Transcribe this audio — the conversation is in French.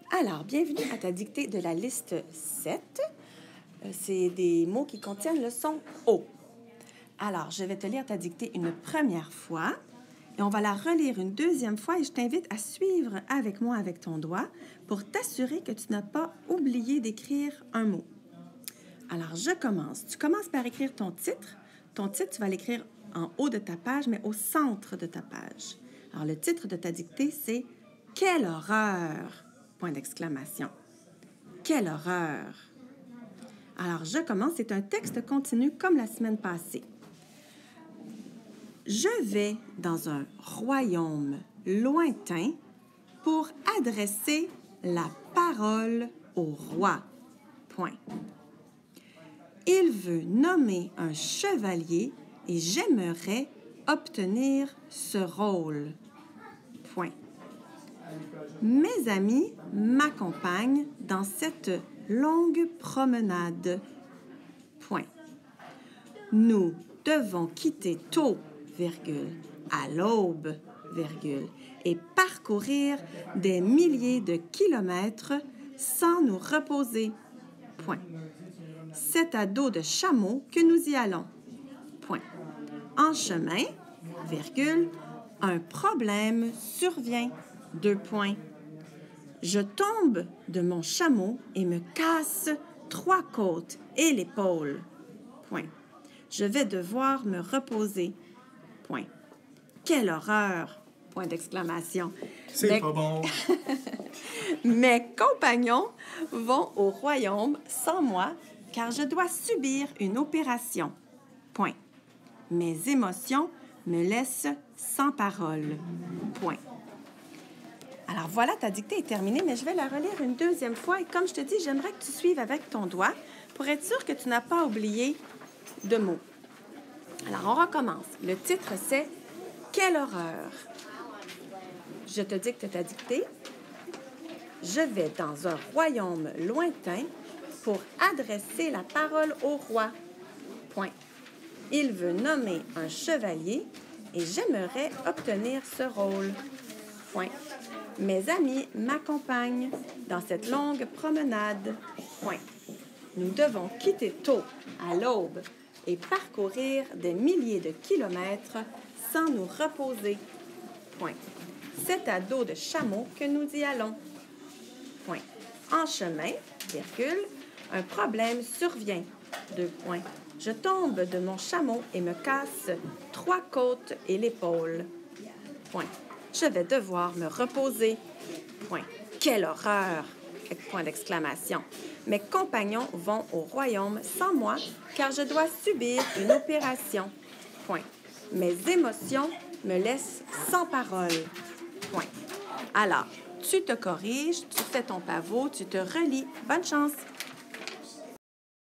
Alors, bienvenue à ta dictée de la liste 7. C'est des mots qui contiennent le son O. Alors, je vais te lire ta dictée une première fois et on va la relire une deuxième fois et je t'invite à suivre avec moi avec ton doigt pour t'assurer que tu n'as pas oublié d'écrire un mot. Alors, je commence. Tu commences par écrire ton titre. Ton titre, tu vas l'écrire en haut de ta page, mais au centre de ta page. Alors, le titre de ta dictée, c'est « Quelle horreur !» Point d'exclamation. Quelle horreur! Alors, je commence. C'est un texte continu comme la semaine passée. Je vais dans un royaume lointain pour adresser la parole au roi. Point. Il veut nommer un chevalier et j'aimerais obtenir ce rôle. Point. Mes amis m'accompagnent dans cette longue promenade. Point. Nous devons quitter tôt, virgule, à l'aube, virgule, et parcourir des milliers de kilomètres sans nous reposer. Point. C'est à dos de chameau que nous y allons. Point. En chemin, virgule, un problème survient. 2 points. Je tombe de mon chameau et me casse 3 côtes et l'épaule. Point. Je vais devoir me reposer. Point. Quelle horreur! Point d'exclamation. C'est pas bon. Mes compagnons vont au royaume sans moi car je dois subir une opération. Point. Mes émotions me laissent sans parole. Point. Alors voilà, ta dictée est terminée, mais je vais la relire une deuxième fois. Et comme je te dis, j'aimerais que tu suives avec ton doigt pour être sûr que tu n'as pas oublié de mots. Alors, on recommence. Le titre, c'est « Quelle horreur !» Je te dicte ta dictée. Je vais dans un royaume lointain pour adresser la parole au roi. Point. Il veut nommer un chevalier et j'aimerais obtenir ce rôle. Point. Mes amis m'accompagnent dans cette longue promenade. Point. Nous devons quitter tôt, à l'aube, et parcourir des milliers de kilomètres sans nous reposer. Point. C'est à dos de chameau que nous y allons. Point. En chemin, virgule, un problème survient. 2 points. Je tombe de mon chameau et me casse 3 côtes et l'épaule. Point. Je vais devoir me reposer. Point. Quelle horreur! Point d'exclamation. Mes compagnons vont au royaume sans moi, car je dois subir une opération. Point. Mes émotions me laissent sans parole. Point. Alors, tu te corriges, tu fais ton pavot, tu te relis. Bonne chance!